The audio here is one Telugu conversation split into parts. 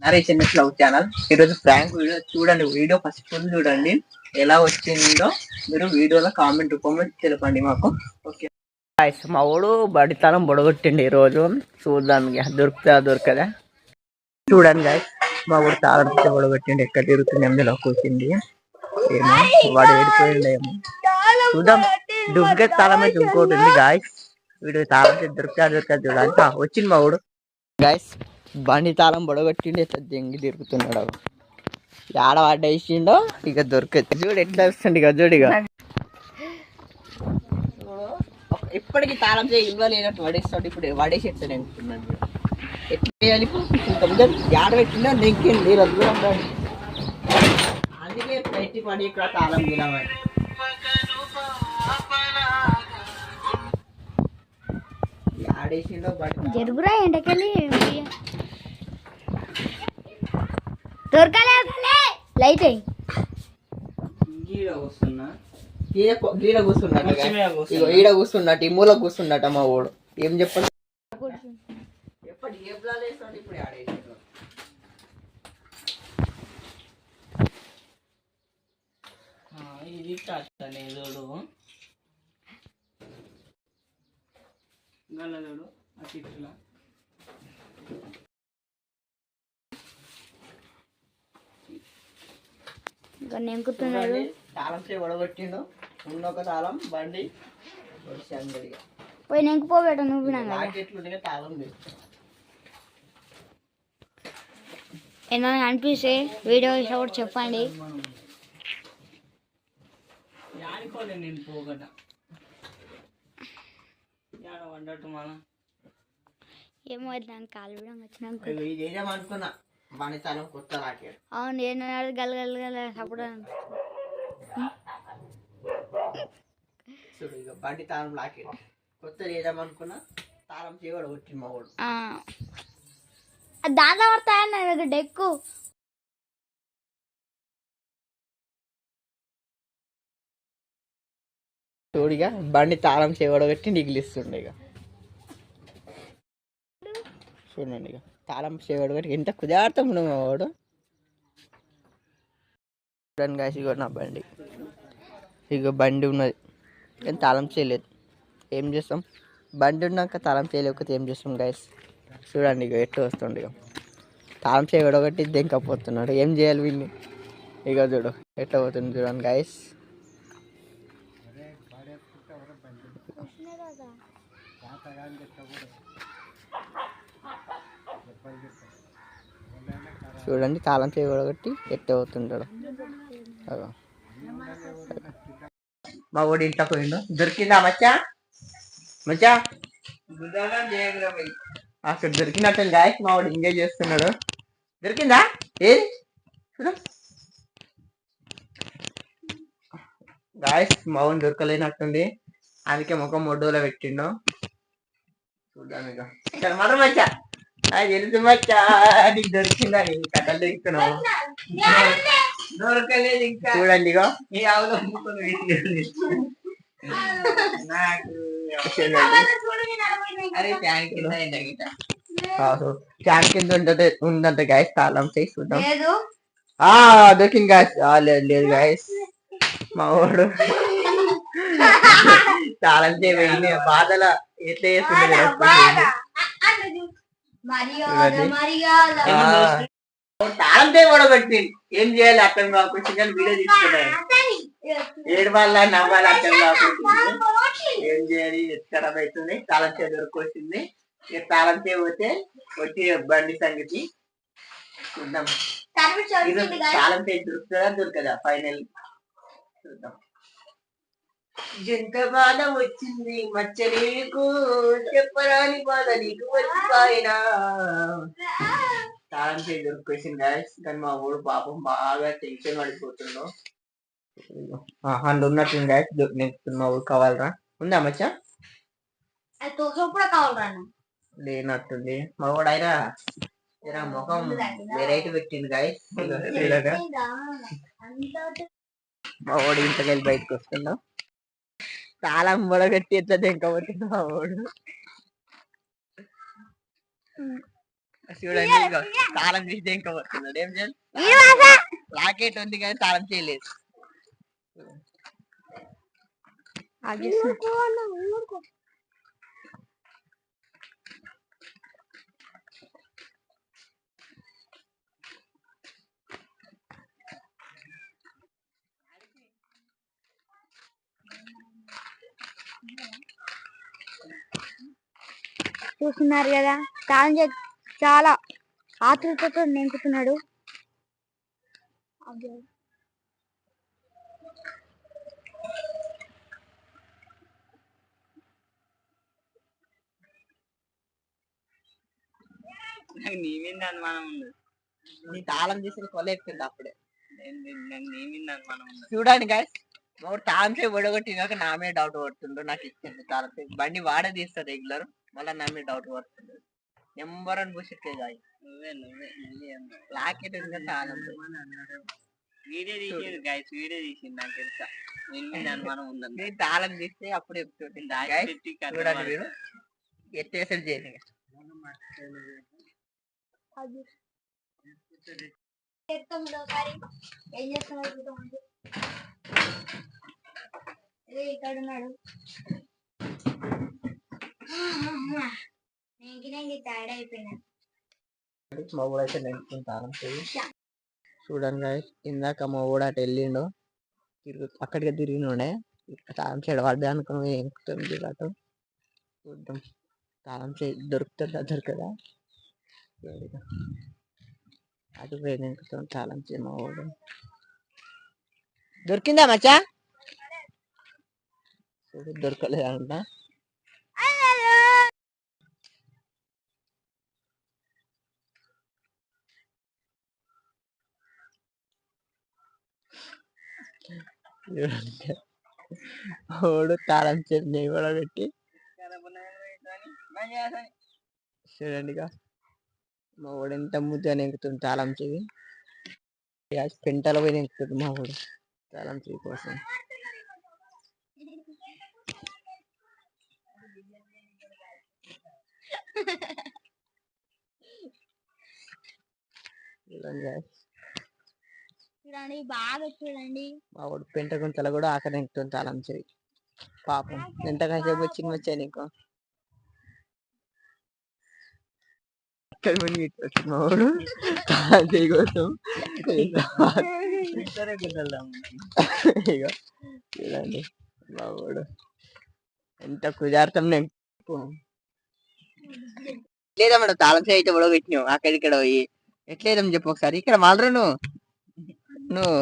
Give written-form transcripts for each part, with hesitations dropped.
Naresh NS love channel. ఈరోజు ఫ్రాంక్ వీడియో చూడండి. వీడియో ఫస్ట్ ఫుల్ చూడండి. ఎలా వచ్చిందో మీరు వీడియోలో కామెంట్ రూపంలో తెలపండి మాకు. ఓకే గాయ్స్, మా ఊడు బడితనం బొడగొట్టిండి ఈరోజు. చూద్దాం దొరుకుతుందా దొరకదా చూడండి గాయ్స్. మా ఊడు తాళం బొడగొట్టిండి. ఎక్కడ తిరుగుతుంది అందులో కూర్చుంది. ఏమో వాడు ఏడిపోయిండు ఏమో చూద్దాం. దుబ్బగా తాళం అయితే ఇంకోటి ఉంది గాయ్స్. వీడు తాళం దొరుకుతా చూడాలి. వచ్చింది మా ఊడు గాయ్స్. బండి తాళం బొడగొట్టిండి. దెంగి తిరుగుతున్నాడు. ఆడ వాడేసిండో ఇక దొరకదు. చూడు ఎట్లా వస్తుంది ఇక చూడు. ఇక ఎప్పటికీ తాళం చేయి ఇవ్వలేనట్టు పడేస్తాడు. ఇప్పుడు పడేసేస్తాను అనుకున్నాను. ఎట్లా చేయాలి ఆడ పెట్టిండో నెక్కింది దూరం. అందుకే పెట్టి పడి ఇక్కడ తాళం తినమని ఆడేసిండో జరుగురా ఎండకెళ్ళి దొరకలేదు. లైట్ ఈడ కూర్చున్నట్టు ఈడ కూర్చున్నట్టు ఈ మూల కూర్చున్నట్ట మా వాడు. ఏం చెప్పండి ఇప్పుడు ఆడేసిండు. ఇది చూడు గల్లదోడు అట్లా ఎంకుతున్నాడు. తాళం చే వడగొట్టిండు. ఉన్నొక తాళం బండి పోయి నెంకుపోబెట్ట. నువ్వు ఎట్లుండే తాళం ఏమైనా అనిపిస్తే వీడియో కూడా చెప్పండి. నేను పోగట వండట్టు మనం ఏమో దానికి కాలు కూడా వచ్చినాక అనుకున్నా. అవును నేను గలగల అప్పుడు బండి తాళం లాకే కొత్త చేద్దామనుకున్నా. తాళం చేయడు వచ్చి మా వాడు దాంట్లో పడతాయన్న డెక్కు. చూడిగా బండి తాళం చేయడం పెట్టి నిగిలిస్తుండే. ఇక చూడండి ఇక తాళం చేయడం పెట్టి ఎంత కుదార్థం ఉండవు మా వాడు. చూడండి గాయస్, ఇగో నా బండి. ఇక బండి ఉన్నది కానీ తాళం చేయలేదు. ఏం చేస్తాం? బండి ఉన్నాక తాళం చేయలేకపోతే ఏం చేస్తాం గాయస్? చూడండి ఇక ఎట్లా వస్తుండే. ఇక తాళం చేయడం ఒకటి దెంకపోతున్నాడు. ఏం చేయాలి వీడిని? ఇక చూడు ఎట్లా పోతుంది చూడండి గాయస్. చూడండి తాళం చేయబడబట్టి ఎట్ట అవుతుంటాడు. మా ఊడి ఇంట్లో పోయిండు. దొరికిందా మచ్చా? మచ్చా అక్కడ దొరికినట్టు గాయస్. మా వాడు ఎంజాయ్ చేస్తున్నాడు. దొరికిందా? ఏది గాయస్, మా ఊడిని దొరకలేనట్టుంది. అందుకే ముఖం మొడ్డోలో పెట్టిండు. చూద్దాం ఇక. మర మచ్చా అది తెలుసు మచ్చా, నీకు దొరికిందా? కథలు దొరుకుతున్నావు. దొరకలేదు ఇంకా. చూడండి ఇక ఈ ఆవులు అరే ఫ్యాన్ కింద ఉందంట గాయస్. తాళం చేసి చూద్దాం. దొరికింది గాయస్. లేదు గాయస్, మా వాడు తాళం చేయండి. బాధల ఎట్లా చేస్తుంది. తాళం చేయబడబట్టి ఏం చేయాలి అర్థం కాకుండా వీడియో తీసుకున్నాను. ఏడు వాళ్ళ నవ్వాలి అర్థం కాకుండా ఏం చేయాలి? ఖరాబ్ అవుతుంది. తాళం చేయ దొరికొచ్చింది. ఇక తాళం చేయబోతే వచ్చి బండి సంగతి చూద్దాం. తాళం చేయ దొరుకుతుందా దొరకదా ఫైనల్ చూద్దాం. ఎంత బాధ వచ్చింది మచ్చ నీకు, చెప్పరాని బాధ నీకు వచ్చిపోయినా. తాళం చేయి దొరికేసింది గాయస్. కానీ మా ఊడు పాపం బాగా టెన్షన్ పడిపోతుండో. అందులో ఉన్నట్టుంది గాయస్. మా ఊడు కావాలరా? ఉందా మచ్చా? లేనట్టుంది. మా ఊడు అయినా ముఖం వెరైటీ పెట్టింది గాయస్. మా ఊడు ఇంతకెళ్ళి బయటకు వస్తుందా. తాళం మొడగట్టి ఎట్లా తెంకపోతుంది మా వాడు. చూడండి ఇగో తాళం తీసి ఇంకా పడుతున్నాడు. ఏం చేయాలి? లాకెట్ ఉంది కానీ తాళం చేయలేదు. చూస్తున్నారు కదా, తాళం చాలా ఆతృతతో నింపుతున్నాడు. నీ మీద అనుమానం ఉంది. నీ తాళం తీసిన కొలేస్తుంది అప్పుడే. నీ మీద అనుమానం ఉంది. చూడండి గాయస్, తాళం చేయి ఒడగొట్టినాక నా మీద డౌట్ పడుతుండ్రు. నాకు ఇచ్చింది తాళం చేయి, బండి వాడే తీస్తాడు రెగ్యులర్, మళ్ళీ నా మీద డౌట్ పడుతుంది. నెంబర్ అని పూసిట్టే గాయ లాకెట్ ఉంది తాళం వీడియో తీసిండు గాయస్, వీడియో తీసిండు. నాకు తెలుసా అనుమానం ఉందండి. తాళం తీస్తే అప్పుడు చెప్తుంది. చూడండి మీరు ఎత్తేసరి చేయండి. ఇక్కడ ఉన్నాడు. తయారు అయిపోయినా మా ఊడు అయితే నెంచుకుంటాను. చూడండి గాయస్, ఇందాక మా ఊడు అటు వెళ్ళిండు, అక్కడికి తిరిగినుండే. తాళం చెడు పడ్డా అనుకుని ఎక్కుతుంది అటు. చూద్దాం తాళం దొరుకుతుందా దొరకదా. అటు పోయి ఎక్కుతాం తాళం చే. మా ఊడు దొరికిందా మచ్చా? దొరకలేదంట. ఓడు తాళం చేతి నెయ్యి కూడా పెట్టి చూడండిగా మా వాడు ఎంత ముద్దుగా నెంకుతుంది తాళం చెవి. పెంటలో పోయి నెంకుతుంది మా వాడు తాళం చెవి కోసం. చూడండి బాగా చూడండి, మా వాడు పెంట గుంతలో కూడా ఆకలి నెంకుతుంది తాళం చెవి. పాపం ఎంత కాసేపు వచ్చింది వచ్చాయి నీకు. మా వాడు తాళం చెవి కోసం చూడండి మా వాడు ఎంత కుజార్థం లేదా మేడం. తాళం చేయి అయితే కూడా పెట్టినావు అక్కడిక్కడ పోయి. ఎట్లేదని చెప్పు ఒకసారి. ఇక్కడ మాలరా నువ్వు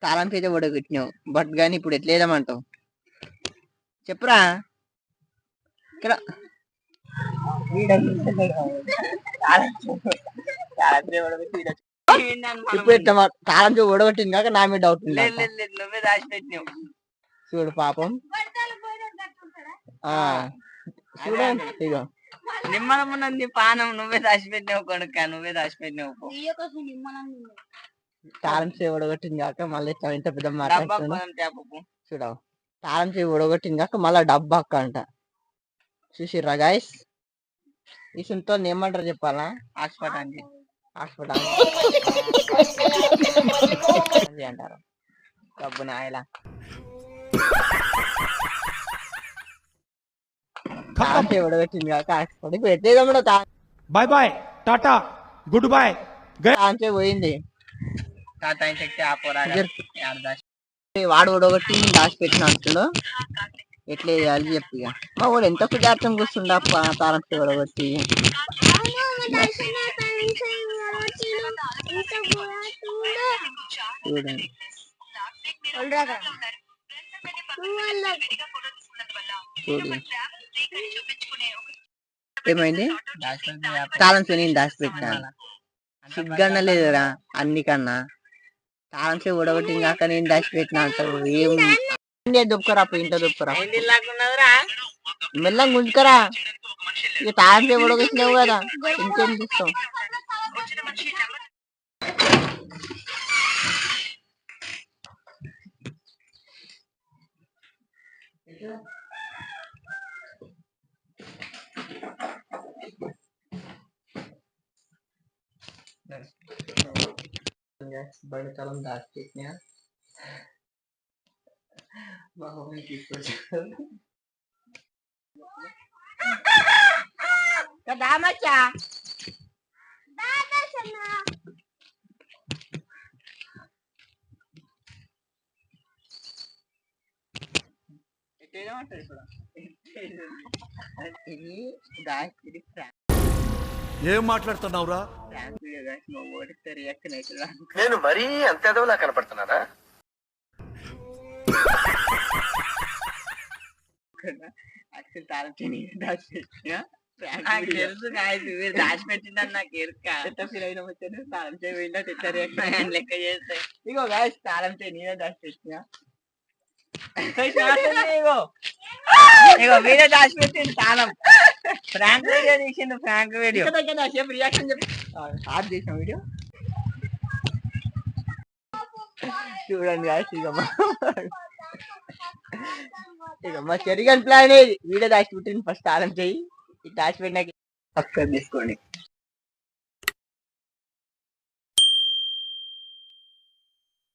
తాళం చేయి కూడా పెట్టినావు, బట్ కానీ ఇప్పుడు ఎట్లేదమంటావు చెప్పురా. ఇక్కడ ఇప్పుడు తాళం చేయి ఓడగొట్టింది కాక నా మీద డౌట్ ఉంది. నువ్వే దాచిపెట్టినావు చూడు పాపం. చూడండి ఇగో నిమ్మలం ఉన్నది పానం, నువ్వే దాచిపెట్టినావు కొడుక, నువ్వే దాచిపెట్టినావు. తాళం చేయి ఓడగొట్టింది కాక మళ్ళీ ఇంత పెద్ద మాట్లాడుతున్నావు. చూడవు తాళం చేయి ఓడగొట్టింది కాక మళ్ళీ డబ్బా అక్క అంట. చూసిర్రా గాయస్, ఈ సుంతో ఏమంటారు చెప్పాలా? హాస్పిటల్ అండి, హాస్పిటల్ అంటారు. డబ్బు నాయలా ఓడగొట్టింది కాక హాస్పిటల్ పెట్టేదమ్మడో. Bye bye tata goodbye పోయింది. వాడు ఓడగొట్టి దాచిపెట్టిన అంటుడు. ఎట్లా వేయాలి చెప్పు. ఇక మా వాడు ఎంత కుదార్థం కూర్చుండ తాళం ఓడగొట్టి. చూడండి ఏమైంది? తాళం నేను దాచిపెట్టాను. సిగ్గన్న లేదురా అన్నికన్నా. తాళం చే ఓడగొట్టింది కాక నేను దాచిపెట్టిన అంటారు. ఏం దుప్పుకరా ఇంట్లో దుప్పుకరా మెల్లం గుంజుకరా. ఇక తాళం చే ఓడగొట్టినావు కదా ఇంకేం చూస్తావు. బడతలం దాచిపెట్టినా మా మమ్మీ తీసుకొచ్చారు కదా మచ్చా ఇది ఇది ఏం మాట్లాడుతున్నావురా? ప్రాంక్ వీడియో గాయస్ మా ఓడితే రియాక్షన్ అవుతుందా నేను మరీ అంత ఎదవలా కనపడుతున్నానా? యాక్చువల్ తాళం చెయ్యి దాచిపెట్టినా నాకు తెలుసు గాయస్ మీరు దాచిపెట్టిందని నాకు ఎరుక ఎట్లా ఫీల్ అయినా వచ్చాను తాళం చేయి పోయిందా ఎట్లా రియాక్షన్ లెక్క చేస్తే ఇగో గాయస్ తాళం చేయి నేనే దాచిపెట్టినా ఇగో ఇగో వీడియో దాచిపెట్టింది తాళం ఫ్రాంక్ వీడియో తీసిండు ఫ్రాంక్ వీడియో సేపు రియాక్షన్ చెప్పి ఆఫ్ చేసిన వీడియో చూడండి గాయస్ ఇక మా చెరిగన్ ప్లాన్ వీడియో దాచిపెట్టింది ఫస్ట్ తాళం చేయి దాచిపెట్టినాక పక్కన తీసుకోండి